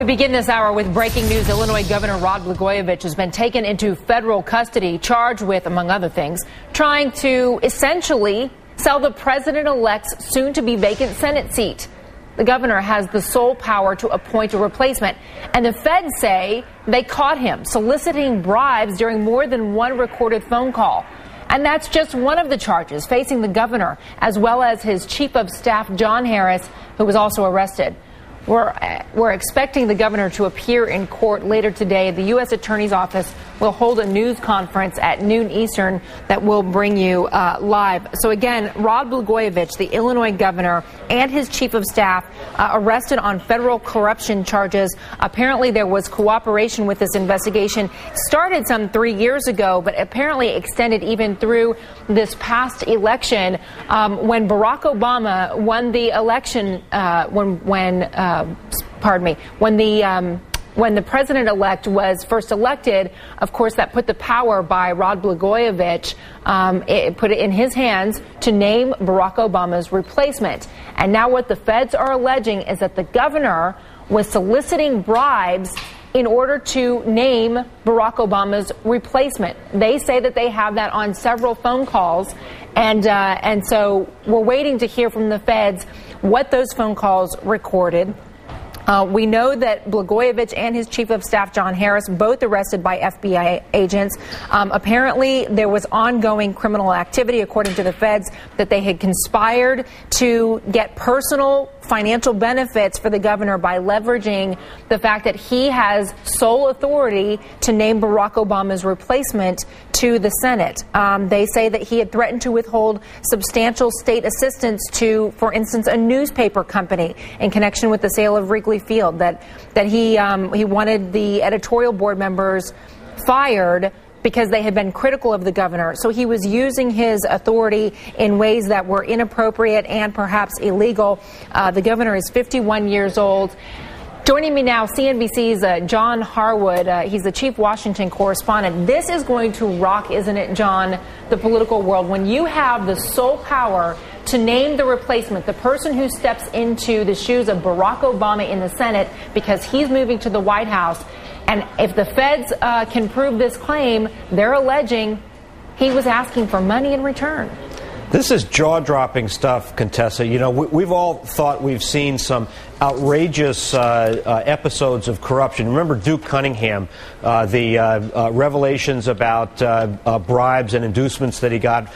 We begin this hour with breaking news. Illinois Governor Rod Blagojevich has been taken into federal custody, charged with, among other things, trying to essentially sell the president-elect's soon-to-be vacant Senate seat. The governor has the sole power to appoint a replacement, and the feds say they caught him soliciting bribes during more than one recorded phone call. And that's just one of the charges facing the governor, as well as his chief of staff, John Harris, who was also arrested. We're expecting the governor to appear in court later today. The U.S. Attorney's Office will hold a news conference at noon Eastern that will bring you live. So again, Rod Blagojevich, the Illinois governor, and his chief of staff arrested on federal corruption charges. Apparently there was cooperation with this investigation. Started some 3 years ago, but apparently extended even through this past election when Barack Obama won the election, when the president-elect was first elected. Of course, that put the power by Rod Blagojevich, it put it in his hands to name Barack Obama's replacement. And now what the feds are alleging is that the governor was soliciting bribes in order to name Barack Obama's replacement. They say that they have that on several phone calls, and so we're waiting to hear from the feds what those phone calls recorded. We know that Blagojevich and his chief of staff, John Harris, both arrested by FBI agents. Apparently, there was ongoing criminal activity, according to the feds, that they had conspired to get personal financial benefits for the governor by leveraging the fact that he has sole authority to name Barack Obama's replacement to the Senate. They say that he had threatened to withhold substantial state assistance to, for instance, a newspaper company in connection with the sale of Wrigley Field, that he wanted the editorial board members fired because they had been critical of the governor. So he was using his authority in ways that were inappropriate and perhaps illegal. The governor is 51 years old. Joining me now, CNBC's John Harwood. He's the chief Washington correspondent. This is going to rock, isn't it, John, the political world, when you have the sole power to name the replacement, the person who steps into the shoes of Barack Obama in the Senate because he's moving to the White House. And if the feds can prove this claim, they're alleging he was asking for money in return. This is jaw-dropping stuff, Contessa. You know, we've all thought we've seen some outrageous episodes of corruption. Remember Duke Cunningham, the revelations about bribes and inducements that he got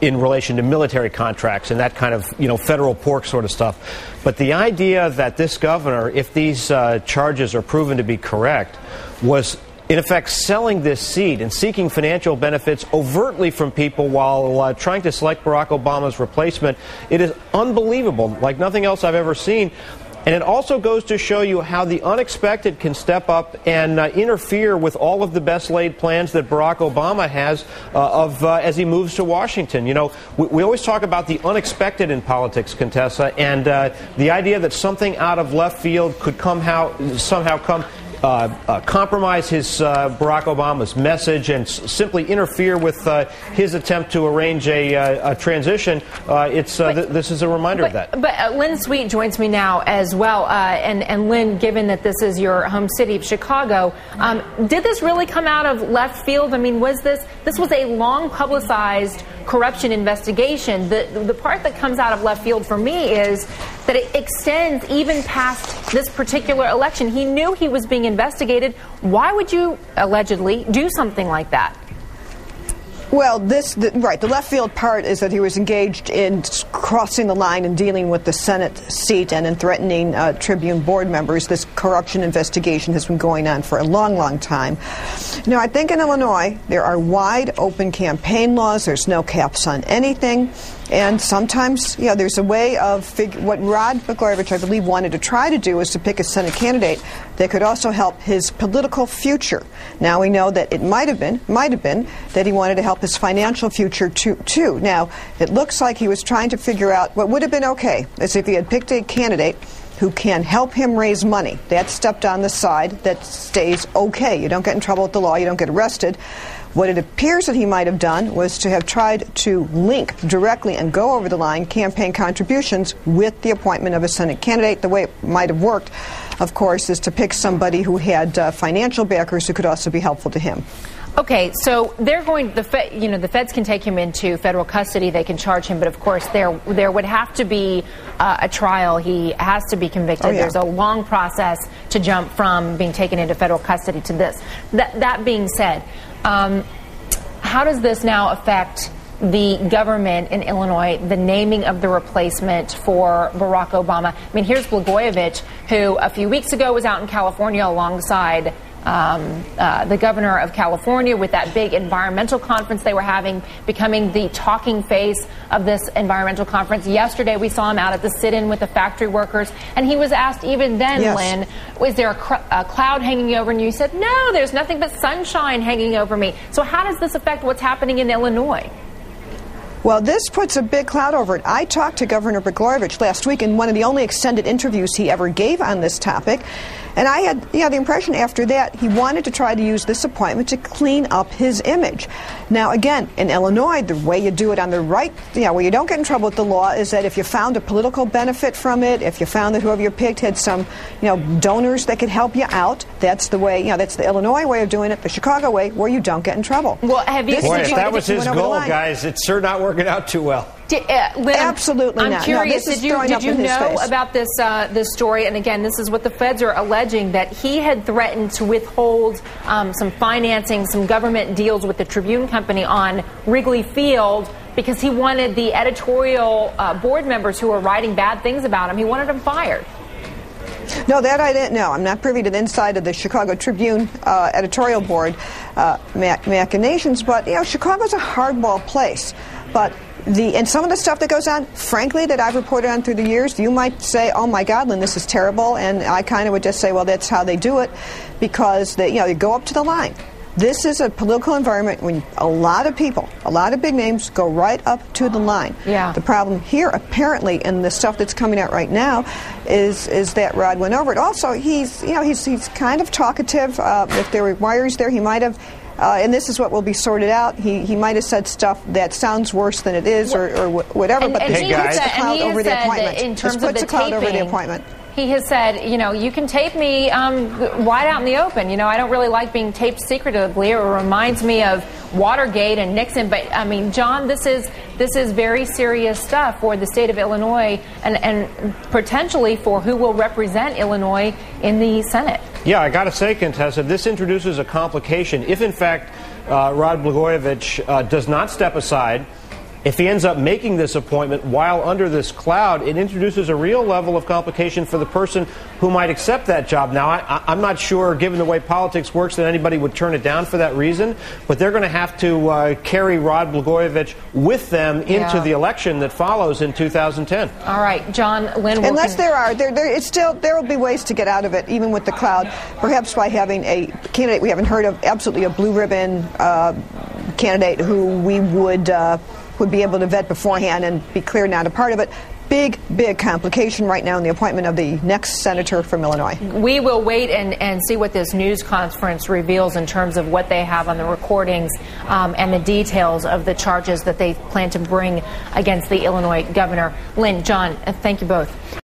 in relation to military contracts and that kind of, federal pork sort of stuff. But the idea that this governor, if these charges are proven to be correct, was in effect selling this seat and seeking financial benefits overtly from people while trying to select Barack Obama's replacement, it is unbelievable, like nothing else I've ever seen. And it also goes to show you how the unexpected can step up and interfere with all of the best laid plans that Barack Obama has as he moves to Washington. We always talk about the unexpected in politics, Contessa, and the idea that something out of left field could somehow compromise his Barack Obama's message and simply interfere with his attempt to arrange a transition. This is a reminder of that. But Lynn Sweet joins me now as well. And Lynn, given that this is your home city of Chicago, did this really come out of left field? I mean, this was a long publicized corruption investigation. The part that comes out of left field for me is that it extends even past this particular election. He knew he was being investigated. Why would you allegedly do something like that? Well, the left field part is that he was engaged in crossing the line and dealing with the Senate seat and in threatening Tribune board members. This corruption investigation has been going on for a long, long time. Now, I think in Illinois, there are wide open campaign laws. There's no caps on anything. And sometimes, there's a way of what Rod Blagojevich, I believe, wanted to try to do is to pick a Senate candidate that could also help his political future. Now we know that it might have been that he wanted to help his financial future too. Now, it looks like he was trying to figure out what would have been okay is if he had picked a candidate who can help him raise money. That's stepped on the side that stays okay. You don't get in trouble with the law. You don't get arrested. What it appears that he might have done was to have tried to link directly and go over the line campaign contributions with the appointment of a Senate candidate. The way it might have worked, of course, is to pick somebody who had financial backers who could also be helpful to him. Okay, so they're going. The feds can take him into federal custody. They can charge him, but of course, there would have to be a trial. He has to be convicted. Oh, yeah. There's a long process to jump from being taken into federal custody to this. That being said, how does this now affect the government in Illinois, the naming of the replacement for Barack Obama? I mean, here's Blagojevich, who a few weeks ago was out in California alongside the governor of California with that big environmental conference they were having, becoming the talking face of this environmental conference. Yesterday we saw him out at the sit-in with the factory workers, and he was asked even then, yes, Lynn, was there a cloud hanging over you? He said, no, there's nothing but sunshine hanging over me. So how does this affect what's happening in Illinois? Well, this puts a big cloud over it. I talked to Governor Blagojevich last week in one of the only extended interviews he ever gave on this topic. And I had the impression after that he wanted to try to use this appointment to clean up his image. Now, again, in Illinois, the way you do it on the right, where you don't get in trouble with the law, is that if you found a political benefit from it, if you found that whoever you picked had some, donors that could help you out, that's the way, that's the Illinois way of doing it, the Chicago way, where you don't get in trouble. Well, have you? Boy, if that was his goal, guys, it's sure not working out too well. Lynn, absolutely I'm not. curious. No, did you know about this story? And again, this is what the feds are alleging, that he had threatened to withhold some financing, some government deals with the Tribune Company on Wrigley Field because he wanted the editorial board members who were writing bad things about him. He wanted them fired. No, that I didn't know. I'm not privy to the inside of the Chicago Tribune editorial board machinations, but Chicago's a hardball place. But and some of the stuff that goes on, frankly, that I've reported on through the years, you might say, oh my God, Lynn, this is terrible, and I kind of would just say, well, that's how they do it, because they go up to the line. This is a political environment when a lot of people, a lot of big names, go right up to the line. Yeah. The problem here, apparently, and the stuff that's coming out right now, is that Rod went over it. Also, he's kind of talkative. If there were wires there, he might have. And this is what will be sorted out. He might have said stuff that sounds worse than it is, or whatever. But he puts the cloud over the appointment. In terms puts of the cloud over the appointment. He has said, you can tape me wide out in the open. I don't really like being taped secretively. It reminds me of Watergate and Nixon. But I mean, John, this is very serious stuff for the state of Illinois and potentially for who will represent Illinois in the Senate. Yeah, I got to say, Contessa, this introduces a complication. If, in fact, Rod Blagojevich does not step aside, if he ends up making this appointment while under this cloud, it introduces a real level of complication for the person who might accept that job. Now, I'm not sure, given the way politics works, that anybody would turn it down for that reason, but they're going to have to carry Rod Blagojevich with them into the election that follows in 2010. All right, John, Lynn. Unless there will be ways to get out of it, even with the cloud, perhaps by having a candidate we haven't heard of, absolutely a blue ribbon candidate who we would be able to vet beforehand and be clear not a part of it. Big complication right now in the appointment of the next senator from Illinois. We will wait and see what this news conference reveals in terms of what they have on the recordings and the details of the charges that they plan to bring against the Illinois governor. Lynn, John, thank you both.